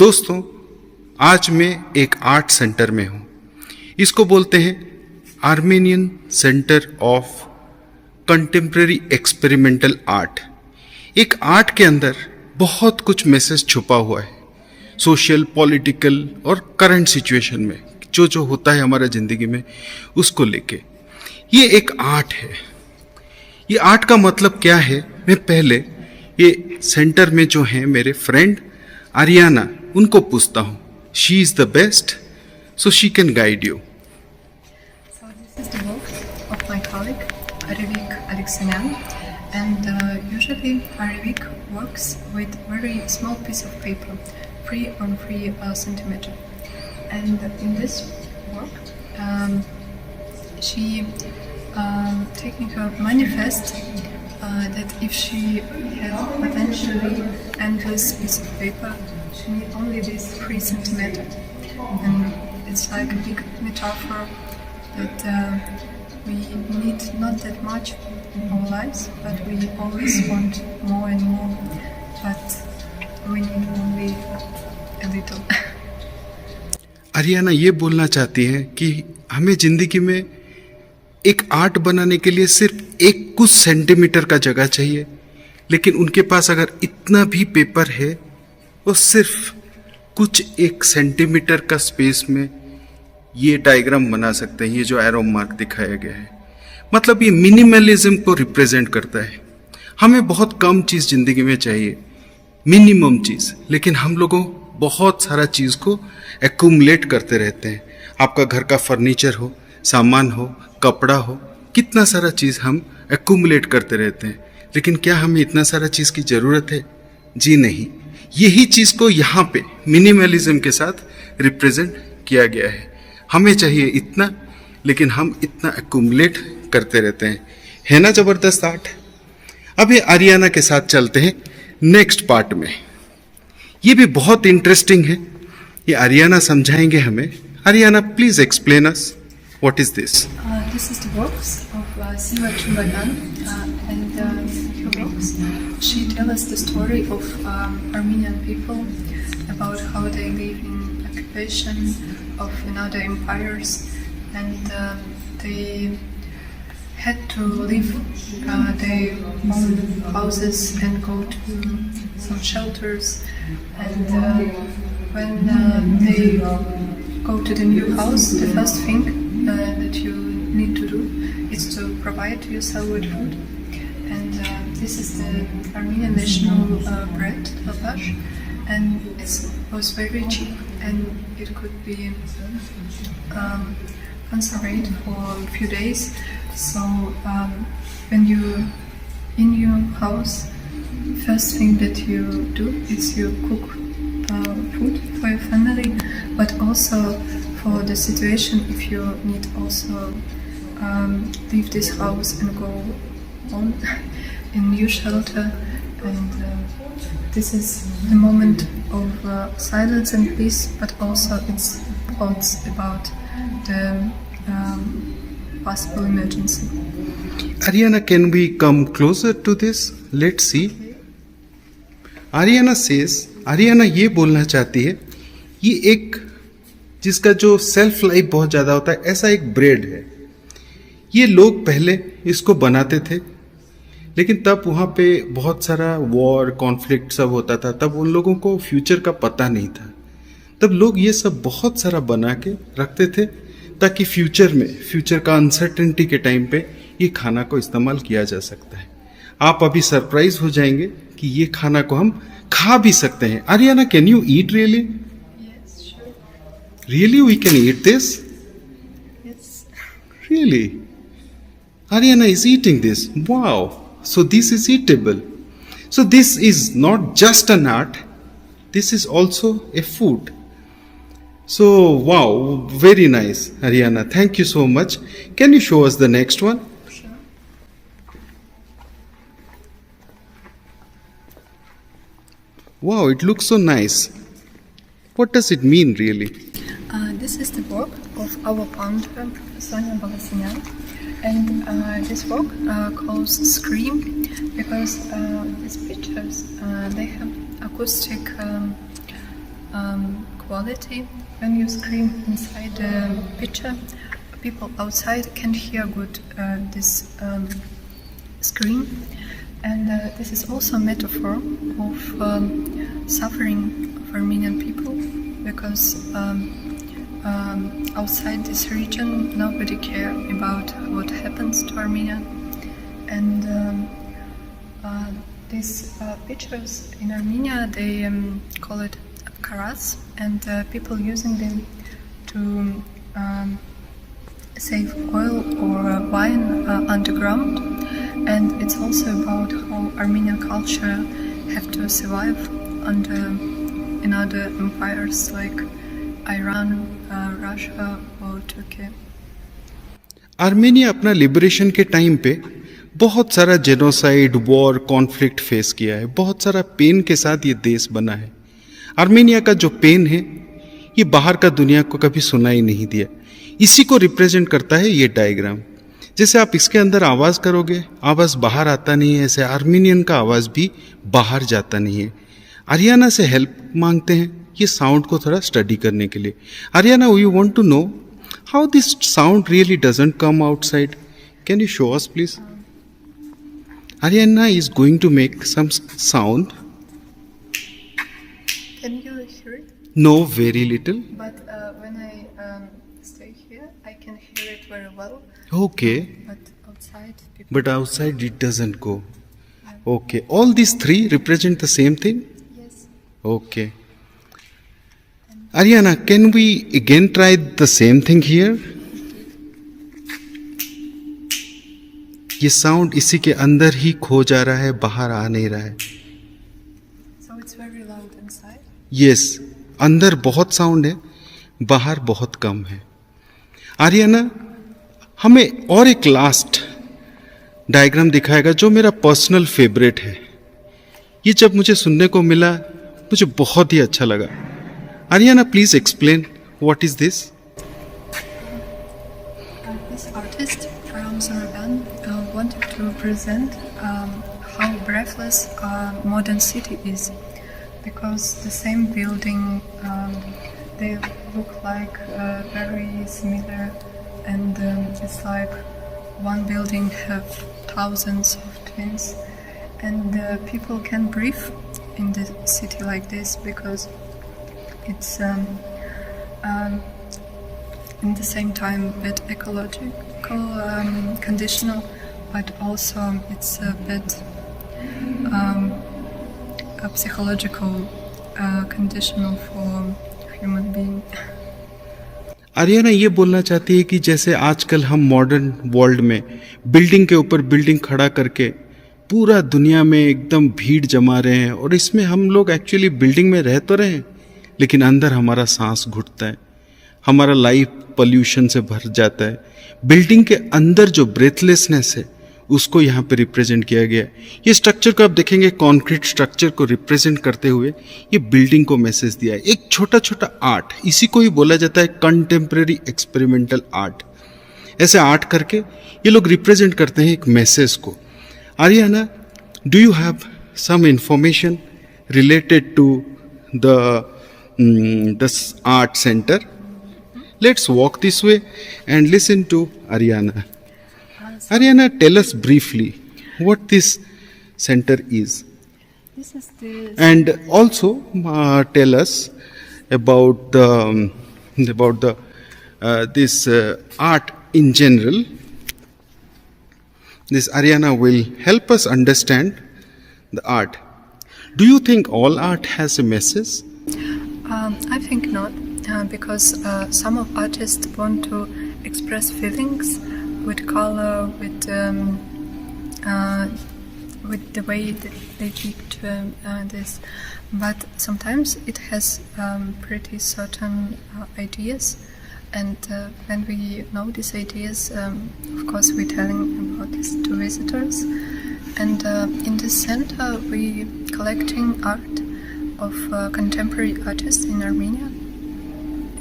दोस्तों, आज मैं एक आर्ट सेंटर में हूँ। इसको बोलते हैं Armenian centre of contemporary experimental art. एक आर्ट के अंदर बहुत कुछ मैसेज छुपा हुआ है, सोशल, पॉलिटिकल और करंट सिचुएशन में जो होता है हमारा ज़िंदगी में, उसको लेके ये एक आर्ट है। ये आर्ट का मतलब क्या है, मैं पहले ये सेंटर में जो हैं मेरे फ्रेंड आर्याना, उनको पूछता हूँ। She is the best, so she can guide you. So this is the work of my colleague Arivik Alexanyan, and usually Arivik works with very small piece of paper, 3 on 3 centimeter. And in this work, she taking her manifest that if she had potentially endless piece of paper, she need only this 3 centimeter. And it's like a big metaphor that we need not that much in our lives, but we always want more and more, but we need only a little. Aryna ये बोलना चाहती है कि हमें ज़िंदगी में एक art बनाने के लिए सिर्फ एक कुछ सेंटीमीटर का जगह चाहिए, लेकिन उनके पास अगर इतना भी पेपर है, वो सिर्फ कुछ 1 सेंटीमीटर का स्पेस में ये डायग्राम बना सकते हैं। ये जो एरो मार्क दिखाया गया है, मतलब ये मिनिमलिज्म को रिप्रेजेंट करता है। हमें बहुत कम चीज़ ज़िंदगी में चाहिए, मिनिमम चीज़, लेकिन हम लोगों बहुत सारा चीज़ को एक्यूमुलेट करते रहते हैं। आपका घर का फर्नीचर हो, सामान हो, कपड़ा हो, कितना सारा चीज़ हम एक्यूमुलेट करते रहते हैं, लेकिन क्या हमें इतना सारा चीज़ की ज़रूरत है? जी नहीं। यही चीज़ को यहाँ पे मिनिमलिज्म के साथ रिप्रेजेंट किया गया है। हमें चाहिए इतना, लेकिन हम इतना एक्यूमुलेट करते रहते हैं। है ना ज़बरदस्त आर्ट? अभी आर्याना के साथ चलते हैं नेक्स्ट पार्ट में। ये भी बहुत इंटरेस्टिंग है, ये आर्याना समझाएंगे हमें। Aryna, please explain us what is this. This is the works of Siva Chumbadan, and her works, she tells us the story of Armenian people about how they live in occupation of another empires, and they had to leave their own houses and go to some shelters, and when they go to the new house, the first thing that you need to do is to provide yourself with food, and this is the Armenian national bread, lavash, and it was very cheap and it could be conserved for a few days. So when you in your house, first thing that you do is you cook food for your family, but also for the situation if you need also leave this house and go on in new shelter. And this is the moment of silence and peace, but also it's thoughts about the possible emergency. Aryana, can we come closer to this? Let's see. Aryna says, Aryna ये बोलना चाहती है, ये एक जिसका जो self life बहुत ज़्यादा होता है, ऐसा एक ब्रेड है। ये लोग पहले इसको बनाते थे, लेकिन तब वहाँ पे बहुत सारा वॉर, कॉन्फ्लिक्ट सब होता था, तब उन लोगों को फ्यूचर का पता नहीं था। तब लोग ये सब बहुत सारा बना के रखते थे, ताकि फ्यूचर का अनसर्टेनिटी के टाइम पे ये खाना को इस्तेमाल किया जा सकता है। आप अभी सरप्राइज हो जाएंगे कि ये खाना को हम खा भी सकते हैं। Aryna, can you eat really? Yes, sure. Really, we can eat this? Yes. Really? Aryana is eating this. Wow. So this is eatable. So this is not just an art. This is also a food. So wow, very nice, Aryana. Thank you so much. Can you show us the next one? Sure. Wow, it looks so nice. What does it mean really? This is the work of our founder, Sonia Balasinyan, and this work calls Scream because these pictures they have acoustic quality. When you scream inside the picture, people outside can't hear good this scream. And this is also a metaphor of suffering of Armenian people, because outside this region nobody cares about what happens to Armenia. And these pictures in Armenia, they call it karas, and people using them to save oil or wine underground. And it's also about how Armenian culture have to survive under another empires like Iran, Russia or Turkey. Armenia अपना liberation के time पे बहुत सारा genocide, war, conflict face किया है, बहुत सारा pen के साथ ये देश बना है। आर्मेनिया का जो पेन है ये बाहर का दुनिया को कभी सुनाई नहीं दिया। इसी को रिप्रेजेंट करता है ये डायग्राम। जैसे आप इसके अंदर आवाज़ करोगे, आवाज़ बाहर आता नहीं है, ऐसे आर्मेनियन का आवाज़ भी बाहर जाता नहीं है। आर्याना से हेल्प मांगते हैं ये साउंड को थोड़ा स्टडी करने के लिए। Ariana, we want to know how this sound really doesn't come outside. Can you show us please? Ariana is going to make some sound. Can you hear it? No, very little. But when I stay here, I can hear it very well. Okay. But outside, people... But outside it doesn't go. Okay. All these three represent the same thing? Yes. Okay. Ariana, can we again try the same thing here? ये sound इसी के अंदर ही खो जा रहा है, बाहर आ नहीं रहा है। So it's very loud inside? Yes, अंदर बहुत साउंड है, बाहर बहुत कम है। आर्याना, हमें और एक लास्ट डायग्राम दिखाएगा जो मेरा पर्सनल फेवरेट है। ये जब मुझे सुनने को मिला मुझे बहुत ही अच्छा लगा। Aryna, please explain what is this? This artist, Ramzan, wanted to present how breathless a modern city is, because the same building, they look like very similar, and it's like one building have thousands of twins, and people can breathe in the city like this because it's in the same time a bit ecological conditional, but also it's a bit a psychological conditional for human being. Aryna ये बोलना चाहती है कि जैसे आजकल हम modern world में building के ऊपर बिल्डिंग खड़ा करके पूरा दुनिया में एकदम भीड़ जमा रहे हैं, और इसमें हम लोग एक्चुअली बिल्डिंग में रह तो रहे हैं लेकिन अंदर हमारा सांस घुटता है, हमारा लाइफ पॉल्यूशन से भर जाता है। बिल्डिंग के अंदर जो ब्रेथलेसनेस है उसको यहाँ पे रिप्रेजेंट किया गया है। ये स्ट्रक्चर को आप देखेंगे, कॉन्क्रीट स्ट्रक्चर को रिप्रेजेंट करते हुए ये बिल्डिंग को मैसेज दिया है। एक छोटा छोटा आर्ट, इसी को ही बोला जाता है कंटेम्प्रेरी एक्सपेरिमेंटल आर्ट। ऐसे आर्ट करके ये लोग रिप्रेजेंट करते हैं एक मैसेज को। Ariana, do you have some information related to the art centre? Let's walk this way and listen to Ariana. Ariana, tell us briefly what this center is. This is the... And also tell us about the this art in general. This Ariana will help us understand the art. Do you think all art has a message? I think not, because some of artists want to express feelings with color, with the way that they picture this. But sometimes it has pretty certain ideas, and when we know these ideas, of course we're telling about this to visitors. And in the center we collecting art of contemporary artists in Armenia,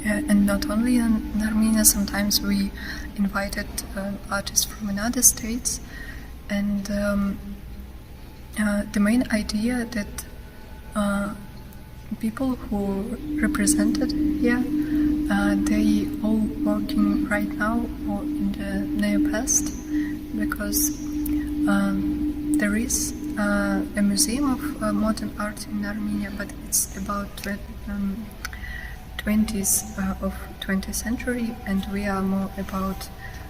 and not only in Armenia. Sometimes we invited artists from another states, and the main idea that people who represented here, they all working right now or in the near past, because there is a museum of modern art in Armenia, but it's about 20s of 20th century, and we are more about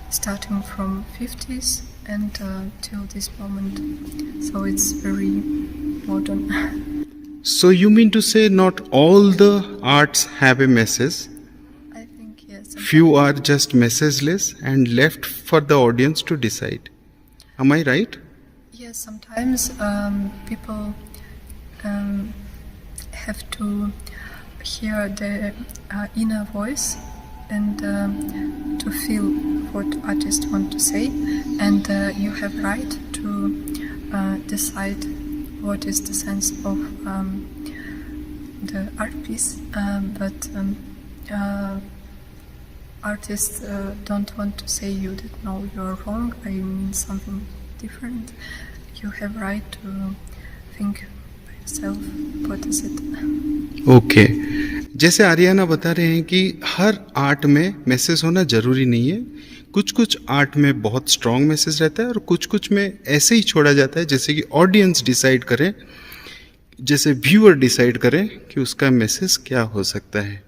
starting from 50s and till this moment. So it's very modern. So you mean to say not all the arts have a message? I think yes. Few are just messageless and left for the audience to decide. Am I right? Yes, sometimes people have to hear the inner voice and to feel what artists want to say, and you have right to decide what is the sense of the art piece, but artists don't want to say you that no, you're wrong, I mean something different. You have right to think by yourself what is it. Okay जैसे Aryna बता रहे हैं कि हर art में message होना ज़रूरी नहीं है, कुछ कुछ आर्ट में बहुत स्ट्रॉन्ग मैसेज रहता है और कुछ कुछ में ऐसे ही छोड़ा जाता है जैसे कि ऑडियंस डिसाइड करे, जैसे व्यूअर डिसाइड करें कि उसका मैसेज क्या हो सकता है.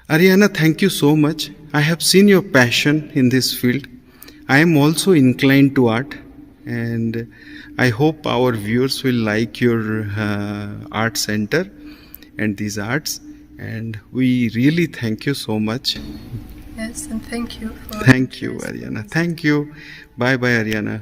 Ariana, thank you so much. I have seen your passion in this field. I am also inclined to art, and I hope our viewers will like your art center and these arts. And we really thank you so much. Yes, and thank you for Thank you, Ariana. Thank you. Bye bye, Ariana.